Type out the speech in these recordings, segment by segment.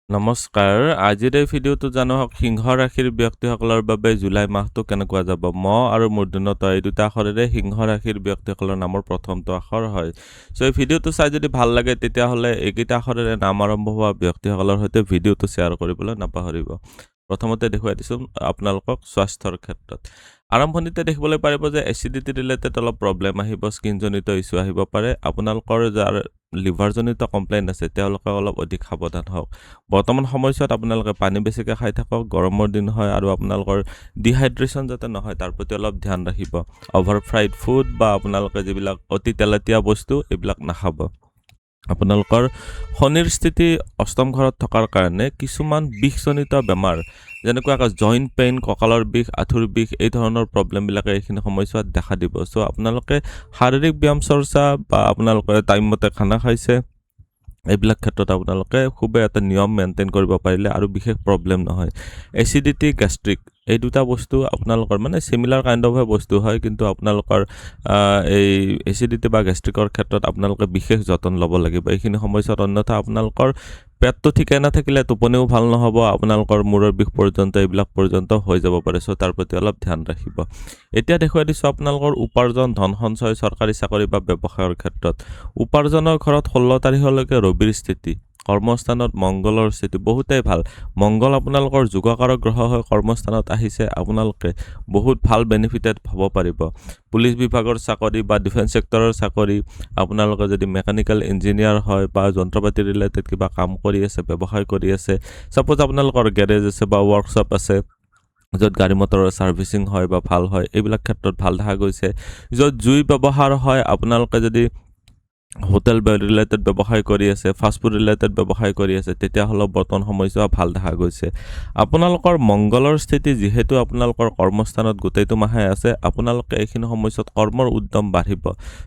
নমস্কাৰ। আজিৰ এই ভিডিঅ'টো জানক সিংহ ৰাশিৰ ব্যক্তিসকলৰ বাবে জুলাই মাহটো কেনেকুৱা যাব। ম আৰু মূৰ্ধন্য ত এই দুটা আখৰেৰে সিংহ ৰাশিৰ ব্যক্তিসকলৰ নামৰ প্ৰথমটো আখৰ হয়। চ' এই ভিডিঅ'টো চাই যদি ভাল লাগে তেতিয়াহ'লে এইকেইটা আখৰেৰে নাম আৰম্ভ হোৱা ব্যক্তিসকলৰ সৈতে ভিডিঅ'টো শ্বেয়াৰ কৰিবলৈ নাপাহৰিব। প্ৰথমতে দেখুৱাই দিছোঁ আপোনালোকক স্বাস্থ্যৰ ক্ষেত্ৰত। আৰম্ভণিতে দেখিবলৈ পাৰিব যে এচিডিটি ৰিলেটেড অলপ প্ৰব্লেম আহিব, স্কিনজনিত ইছ্যু আহিব পাৰে। আপোনালোকৰ যাৰ লিভাৰজনিত কমপ্লেইন আছে তেওঁলোকে অলপ অধিক সাৱধান হওক। বৰ্তমান সময়ছোৱাত আপোনালোকে পানী বেছিকৈ খাই থাকক, গৰমৰ দিন হয় আৰু আপোনালোকৰ ডিহাইড্ৰেশ্যন যাতে নহয় তাৰ প্ৰতি অলপ ধ্যান ৰাখিব। অভাৰ ফ্ৰাইড ফুড বা আপোনালোকে যিবিলাক অতি তেলেতীয়া বস্তু এইবিলাক নাখাব। আপোনালোকৰ শনিৰ স্থিতি অষ্টম ঘৰত থকাৰ কাৰণে কিছুমান বিষজনিত বেমাৰ যেনেকুৱা জইণ্ট পেইন, কঁকালৰ বিষ, আঁঠুৰ বিষ এই ধৰণৰ প্ৰব্লেমবিলাকে এইখিনি সময়ছোৱাত দেখা দিব। চ' আপোনালোকে শাৰীৰিক ব্যায়াম চৰ্চা বা আপোনালোকে টাইমমতে খানা খাইছে এইবিলাক ক্ষেত্ৰত আপোনালোকে খুবেই এটা নিয়ম মেইনটেইন কৰিব পাৰিলে আৰু বিশেষ প্ৰব্লেম নহয়। এচিডিটি, গেষ্ট্ৰিক এই দুটা বস্তু আপোনালোকৰ মানে চিমিলাৰ কাইণ্ড অফ বস্তু হয়, কিন্তু আপোনালোকৰ এই এচিডিটি বা গেষ্ট্ৰিকৰ ক্ষেত্ৰত আপোনালোকে বিশেষ যতন ল'ব লাগিব এইখিনি সময়ছোৱাত। অন্যথা আপোনালোকৰ পেটটো ঠিকে নাথাকিলে টোপনিও ভাল নহ'ব, আপোনালোকৰ মূৰৰ বিষ পৰ্যন্ত এইবিলাক পৰ্যন্ত হৈ যাব পাৰে। চ' তাৰ প্ৰতি অলপ ধ্যান ৰাখিব। এতিয়া দেখুৱাই দিছোঁ আপোনালোকৰ উপাৰ্জন, ধন সঞ্চয়, চৰকাৰী চাকৰি বা ব্যৱসায়ৰ ক্ষেত্ৰত। উপাৰ্জনৰ ঘৰত 16 তাৰিখলৈকে ৰবিৰ স্থিতি, কৰ্মস্থানত মংগলৰ স্থিতি বহুতেই ভাল। মংগল আপোনালোকৰ যোগকাৰক গ্ৰহ হৈ কৰ্মস্থানত আহিছে, আপোনালোকে বহুত ভাল বেনিফিটেড হ'ব পাৰিব। পুলিচ বিভাগৰ চাকৰি বা ডিফেন্স ছেক্টৰৰ চাকৰি, আপোনালোকে যদি মেকানিকেল ইঞ্জিনিয়াৰ হয় বা যন্ত্ৰপাতি ৰিলেটেড কিবা কাম কৰি আছে, ব্যৱসায় কৰি আছে, ছাপ'জ আপোনালোকৰ গেৰেজ আছে বা ৱৰ্কশ্বপ আছে য'ত গাড়ী মটৰৰ ছাৰ্ভিচিং হয় বা ভাল হয়, এইবিলাক ক্ষেত্ৰত ভাল দেখা গৈছে। য'ত জুই ব্যৱহাৰ হয়, আপোনালোকে যদি হোটেল ৰিলেটেড ব্যৱসায় কৰি আছে, ফাষ্টফুড ৰিলেটেড ব্যৱসায় কৰি আছে, তেতিয়াহ'লে বৰ্তমান সময়ছোৱা ভাল দেখা গৈছে। আপোনালোকৰ মংগলৰ স্থিতি যিহেতু আপোনালোকৰ কৰ্মস্থানত গোটেইটো মাহে আছে, আপোনালোকে এইখিনি সময়ছোৱাত কৰ্মৰ উদ্যম বাঢ়িব।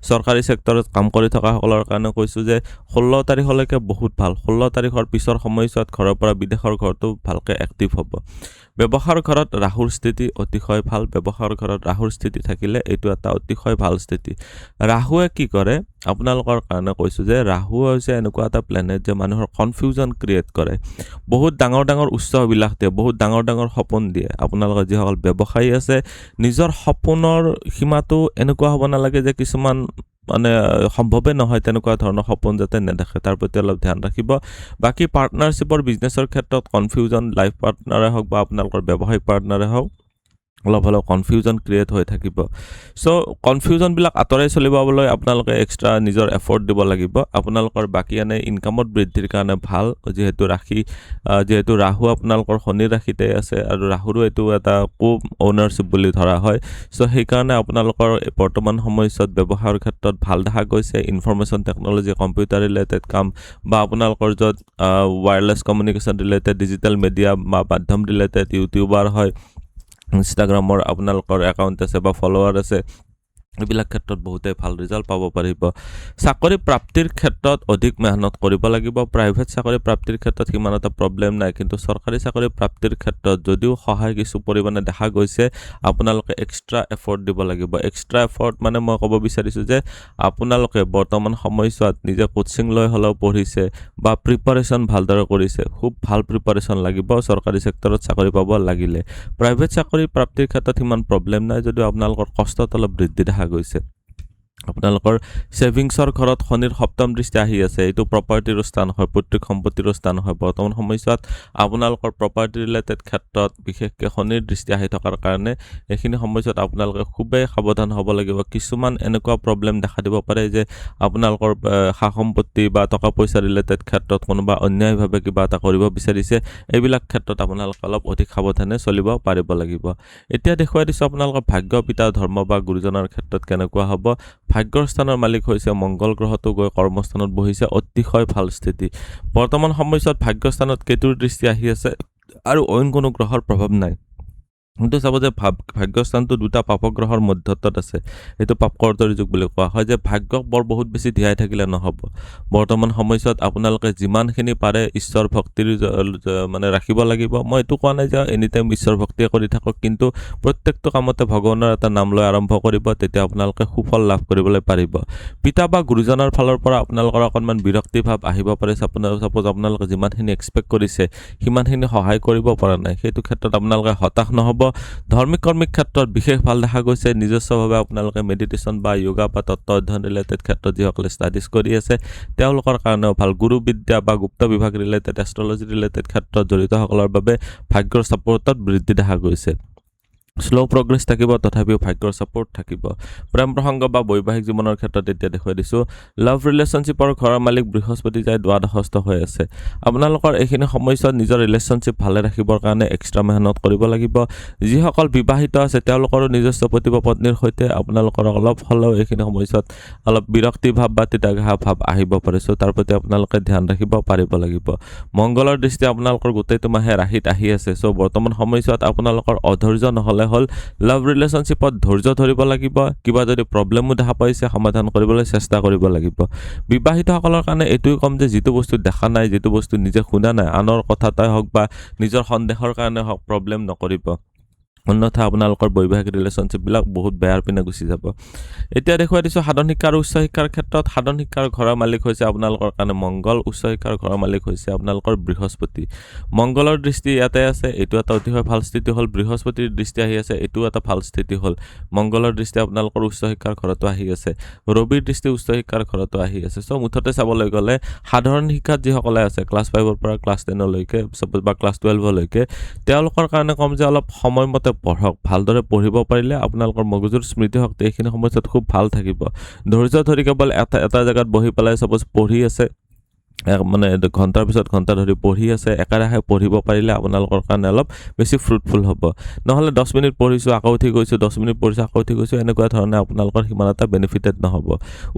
চৰকাৰী ছেক্টৰত কাম কৰি থকাসকলৰ কাৰণে কৈছোঁ যে 16 তাৰিখলৈকে বহুত ভাল। 16 তাৰিখৰ পিছৰ সময়ছোৱাত ঘৰৰ পৰা বিদেশৰ ঘৰটো ভালকৈ এক্টিভ হ'ব। ব্যৱসায়ৰ ঘৰত ৰাহুৰ স্থিতি অতিশয় ভাল। ব্যৱসায়ৰ ঘৰত ৰাহুৰ স্থিতি থাকিলে এইটো এটা অতিশয় ভাল স্থিতি। ৰাহুৱে কি কৰে আপোনালোকৰ কাৰণে কৈছোঁ যে ৰাহু হৈছে এনেকুৱা এটা প্লেনেট যে মানুহৰ কনফিউজন ক্ৰিয়েট কৰে, বহুত ডাঙৰ ডাঙৰ উচ্চ অভিলাষ দিয়ে, বহুত ডাঙৰ ডাঙৰ সপোন দিয়ে। আপোনালোকৰ যিসকল ব্যৱসায়ী আছে নিজৰ সপোনৰ সীমাটো এনেকুৱা হ'ব নালাগে যে কিছুমান মানে সম্ভৱেই নহয় তেনেকুৱা ধৰণৰ সপোন যাতে নেদেখে, তাৰ প্ৰতি অলপ ধ্যান ৰাখিব। বাকী পাৰ্টনাৰশ্বিপৰ বিজনেছৰ ক্ষেত্ৰত কনফিউজন, লাইফ পাৰ্টনাৰে হওক বা আপোনালোকৰ ব্যৱসায়িক পাৰ্টনাৰে হওক অলপ হ'লেও কনফিউজন ক্ৰিয়েট হৈ থাকিব। চ' কনফিউজনবিলাক আঁতৰাই চলিবলৈ আপোনালোকে এক্সট্ৰা নিজৰ এফৰ্ট দিব লাগিব। আপোনালোকৰ বাকী এনে ইনকামত বৃদ্ধিৰ কাৰণে ভাল, যিহেতু ৰাহু আপোনালোকৰ শনিৰ ৰাশিতে আছে আৰু ৰাহুৰো এইটো এটা অ'নাৰশ্বিপ বুলি ধৰা হয়। চ' সেইকাৰণে আপোনালোকৰ বৰ্তমান সময়ছোৱাত ব্যৱসায়ৰ ক্ষেত্ৰত ভাল দেখা গৈছে। ইনফৰমেশ্যন টেকন'লজি, কম্পিউটাৰ ৰিলেটেড কাম বা আপোনালোকৰ য'ত wireless communication related, digital media বা মাধ্যম ৰিলেটেড, ইউটিউবাৰ হয়, ইনষ্টাগ্ৰামৰ আপোনালোকৰ একাউণ্ট আছে বা ফলোৱাৰ আছে, এইবিলাক ক্ষেত্ৰত বহুতেই ভাল ৰিজাল্ট পাব পাৰিব। চাকৰি প্ৰাপ্তিৰ ক্ষেত্ৰত অধিক মেহনত কৰিব লাগিব। প্ৰাইভেট চাকৰি প্ৰাপ্তিৰ ক্ষেত্ৰত সিমান এটা প্ৰব্লেম নাই, কিন্তু চৰকাৰী চাকৰি প্ৰাপ্তিৰ ক্ষেত্ৰত যদিও সহায় কিছু পৰিমাণে দেখা গৈছে, আপোনালোকে এক্সট্ৰা এফৰ্ট দিব লাগিব। এক্সট্ৰা এফৰ্ট মানে মই ক'ব বিচাৰিছোঁ যে আপোনালোকে বৰ্তমান সময়ছোৱাত নিজে কোচিং লৈ হ'লেও পঢ়িছে বা প্ৰিপাৰেশ্যন ভালদৰে কৰিছে, খুব ভাল প্ৰিপাৰেশ্যন লাগিব চৰকাৰী ছেক্টৰত চাকৰি পাব লাগিলে। প্ৰাইভেট চাকৰি প্ৰাপ্তিৰ ক্ষেত্ৰত সিমান প্ৰব্লেম নাই যদিও আপোনালোকৰ কষ্টত অলপ বৃদ্ধি দেখা গৈছে। আপোনালোকৰ ছেভিংছৰ ঘৰত শনিৰ সপ্তম দৃষ্টি আহি আছে, এইটো প্ৰপাৰ্টিৰ স্থান হয়, পৈতৃক সম্পত্তিৰ স্থান হয়। বৰ্তমান সময়ছোৱাত আপোনালোকৰ প্ৰপাৰ্টি ৰিলেটেড ক্ষেত্ৰত বিশেষকৈ শনিৰ দৃষ্টি আহি থকাৰ কাৰণে এইখিনি সময়ছোৱাত আপোনালোকে খুবেই সাৱধান হ'ব লাগিব। কিছুমান এনেকুৱা প্ৰব্লেম দেখা দিব পাৰে যে আপোনালোকৰ সা সম্পত্তি বা টকা পইচা ৰিলেটেড ক্ষেত্ৰত কোনোবা অন্যায়ভাৱে কিবা এটা কৰিব বিচাৰিছে, এইবিলাক ক্ষেত্ৰত আপোনালোকে অলপ অধিক সাৱধানে চলিব পাৰিব লাগিব। এতিয়া দেখুৱাই দিছোঁ আপোনালোকৰ ভাগ্য, পিতা, ধৰ্ম বা গুৰুজনৰ ক্ষেত্ৰত কেনেকুৱা হ'ব। ভাগ্যৰ স্থানৰ মালিক হৈছে মংগল গ্ৰহটো গৈ কৰ্মস্থানত বহিছে, অতিশয় ভাল স্থিতি। বৰ্তমান সময়ছোৱাত ভাগ্যস্থানত কেতুৰ দৃষ্টি আহি আছে আৰু অইন কোনো গ্ৰহৰ প্ৰভাৱ নাই। কিন্তু চাব যে ভাগ্যস্থানটো দুটা পাপগ্ৰহৰ মধ্যত আছে। এইটো পাপকৰ্তৰি যুগ বুলি কোৱা হয় যে ভাগ্যক বৰ বহুত বেছি ধিয়াই থাকিলে নহ'ব। বৰ্তমান সময়ছোৱাত আপোনালোকে যিমানখিনি পাৰে ঈশ্বৰ ভক্তিৰ মানে ৰাখিব লাগিব। মই এইটো কোৱা নাই যে এনি টাইম ঈশ্বৰ ভক্তিয়ে কৰি থাকক, কিন্তু প্ৰত্যেকটো কামতে ভগৱানৰ এটা নাম লৈ আৰম্ভ কৰিব, তেতিয়া আপোনালোকে সুফল লাভ কৰিবলৈ পাৰিব। পিতা বা গুৰুজনৰ ফালৰ পৰা আপোনালোকৰ অকণমান বিৰক্তি ভাৱ আহিব পাৰে। চাপ'জ আপোনালোকে যিমানখিনি এক্সপেক্ট কৰিছে সিমানখিনি সহায় কৰিব পৰা নাই, সেইটো ক্ষেত্ৰত আপোনালোকে হতাশ নহ'ব। ধাৰ্মিক কৰ্মিক ক্ষেত্ৰত বিশেষ ভাল দেখা গৈছে। নিজস্বভাৱে আপোনালোকে মেডিটেশ্যন বা য়োগা বা তত্ত্ব অধ্যয়ন ৰিলেটেড ক্ষেত্ৰত যিসকলে ষ্টাডিজ কৰি আছে তেওঁলোকৰ কাৰণেও ভাল। গুৰু বিদ্যা বা গুপ্ত বিভাগ ৰিলেটেড, এষ্ট্ৰলজি ৰিলেটেড ক্ষেত্ৰত জড়িতসকলৰ বাবে ভাগ্যৰ ছাপোৰ্টত বৃদ্ধি দেখা গৈছে। শ্ল' প্ৰগ্ৰেছ থাকিব, তথাপিও ভাগ্যৰ ছাপোৰ্ট থাকিব। প্ৰেম প্ৰসংগ বা বৈবাহিক জীৱনৰ ক্ষেত্ৰত এতিয়া দেখুৱাই দিছোঁ। লাভ ৰিলেশ্যনশ্বিপৰ ঘৰৰ মালিক বৃহস্পতি যায় দ্বাদশস্থ হৈ আছে। আপোনালোকৰ এইখিনি সময়ছোৱাত নিজৰ ৰিলেশ্যনশ্বিপ ভালে ৰাখিবৰ কাৰণে এক্সট্ৰা মেহনত কৰিব লাগিব। যিসকল বিবাহিত আছে তেওঁলোকৰো নিজস্ব পতি বা পত্নীৰ সৈতে আপোনালোকৰ অলপ হ'লেও এইখিনি সময়ছোৱাত অলপ বিৰক্তি ভাৱ বা তিতাঘাহ ভাৱ আহিব পাৰে। চ' তাৰ প্ৰতি আপোনালোকে ধ্যান ৰাখিব পাৰিব লাগিব। মংগলৰ দৃষ্টি আপোনালোকৰ গোটেইটো মাহে ৰাশিত আহি আছে। চ' বৰ্তমান সময়ছোৱাত আপোনালোকৰ অধৈৰ্য নহ'লে হ'ল। লাভ ৰিলেশ্যনশ্বিপত ধৈৰ্য ধৰিব লাগিব। কিবা যদি প্ৰব্লেমো দেখা পাইছে সমাধান কৰিবলৈ চেষ্টা কৰিব লাগিব। বিবাহিতসকলৰ কাৰণে এইটোৱে ক'ম যে যিটো বস্তু দেখা নাই, যিটো বস্তু নিজে শুনা নাই, আনৰ কথাতেই হওক বা নিজৰ সন্দেহৰ কাৰণে হওক প্ৰব্লেম নকৰিব, অন্যথা আপোনালোকৰ বৈবাহিক ৰিলেশ্যনশ্বিপবিলাক বহুত বেয়াৰ পিনে গুচি যাব। এতিয়া দেখুৱাই দিছোঁ সাধন শিক্ষা আৰু উচ্চ শিক্ষাৰ ক্ষেত্ৰত। সাধন শিক্ষাৰ ঘৰৰ মালিক হৈছে আপোনালোকৰ কাৰণে মংগল, উচ্চ শিক্ষাৰ ঘৰৰ মালিক হৈছে আপোনালোকৰ বৃহস্পতি। মংগলৰ দৃষ্টি ইয়াতে আছে, এইটো এটা অতিশয় ভাল স্থিতি হ'ল। বৃহস্পতিৰ দৃষ্টি আহি আছে, এইটোও এটা ভাল স্থিতি হ'ল। মংগলৰ দৃষ্টি আপোনালোকৰ উচ্চ শিক্ষাৰ ঘৰতো আহি আছে। ৰবিৰ দৃষ্টি উচ্চ শিক্ষাৰ ঘৰতো আহি আছে। চ' মুঠতে চাবলৈ গ'লে সাধাৰণ শিক্ষাত যিসকলে আছে ক্লাছ 5ৰ পৰা ক্লাছ 10লৈকে বা ক্লাছ 12লৈকে, তেওঁলোকৰ কাৰণে ক'ম যে অলপ সময়মতে পঢ়ক। ভালদৰে পঢ়িব পাৰিলে আপোনালোকৰ মগজুৰ স্মৃতিশক্তি এইখিনি সময়ত খুব ভাল থাকিব। ধৈৰ্য ধৰি কেৱল এটা জেগাত বহি পেলাই চাপ'জ পঢ়ি আছে, মানে ঘণ্টাৰ পিছত ঘণ্টা ধৰি পঢ়ি আছে, একেৰাহে পঢ়িব পাৰিলে আপোনালোকৰ কাৰণে অলপ বেছি ফ্ৰুটফুল হ'ব। নহ'লে 10 মিনিট পঢ়িছোঁ আকৌ উঠি গৈছোঁ, 10 মিনিট পঢ়িছোঁ আকৌ উঠি গৈছোঁ, এনেকুৱা ধৰণে আপোনালোকৰ সিমান এটা বেনিফিটেড নহ'ব।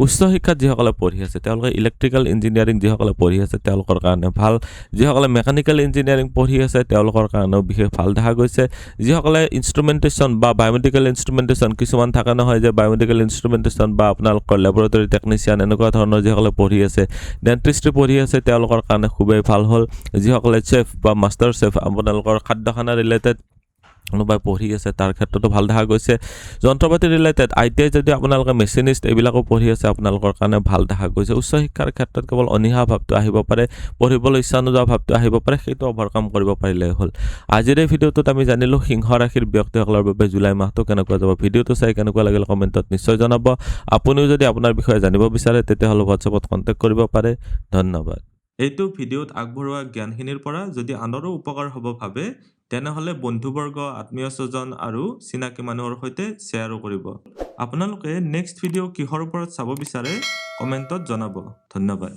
উচ্চ শিক্ষাত যিসকলে পঢ়ি আছে তেওঁলোকে ইলেক্ট্ৰিকেল ইঞ্জিনিয়াৰিং যিসকলে পঢ়ি আছে তেওঁলোকৰ কাৰণে ভাল। যিসকলে মেকানিকেল ইঞ্জিনিয়াৰিং পঢ়ি আছে তেওঁলোকৰ কাৰণেও বিশেষ ভাল দেখা গৈছে। যিসকলে ইনষ্ট্ৰুমেণ্টেশ্যন বা বায়'মেডিকেল ইনষ্ট্ৰুমেণ্টেশ্যন, কিছুমান থাকে নহয় যে বায়'মেডিকেল ইনষ্ট্ৰুমেণ্টেশ্যন বা আপোনালোকৰ লেবৰেটৰী টেকনিচিয়ান এনেকুৱা ধৰণৰ যিসকলে পঢ়ি আছে, ডেণ্টিষ্ট্ৰি পঢ়ি আছে তেওঁলোকৰ কাৰণে খুবেই ভাল হ'ল। যিসকলে চেফ বা মাষ্টাৰ চেফ আপোনালোকৰ খাদ্য খানা ৰিলেটেড কোনোবাই পঢ়ি আছে তাৰ ক্ষেত্ৰতো ভাল দেখা গৈছে। যন্ত্ৰপাতি ৰিলেটেড ITI যদি আপোনালোকে মেচিনিষ্ট এইবিলাকো পঢ়ি আছে আপোনালোকৰ কাৰণে ভাল দেখা গৈছে। উচ্চ শিক্ষাৰ ক্ষেত্ৰত কেৱল অনীহা ভাৱটো আহিব পাৰে, পঢ়িবলৈ ইচ্ছা নোযোৱা ভাৱটো আহিব পাৰে, সেইটো অভাৰকাম কৰিব পাৰিলেই হ'ল। আজিৰ এই ভিডিঅ'টোত আমি জানিলোঁ সিংহ ৰাশিৰ ব্যক্তিসকলৰ বাবে জুলাই মাহটো কেনেকুৱা যাব। ভিডিঅ'টো চাই কেনেকুৱা লাগিল কমেণ্টত নিশ্চয় জনাব। আপুনিও যদি আপোনাৰ বিষয়ে জানিব বিচাৰে তেতিয়াহ'লে হোৱাটছএপত কণ্টেক্ট কৰিব পাৰে। ধন্যবাদ। এইটো ভিডিঅ'ত আগবঢ়োৱা জ্ঞানখিনিৰ পৰা যদি আনৰো উপকাৰ হ'ব ভাবে তেনেহ'লে বন্ধুবৰ্গ, আত্মীয় স্বজন আৰু চিনাকি মানুহৰ সৈতে শ্বেয়াৰো কৰিব। আপোনালোকে নেক্সট ভিডিঅ' কিহৰ ওপৰত চাব বিচাৰে কমেণ্টত জনাব। ধন্যবাদ।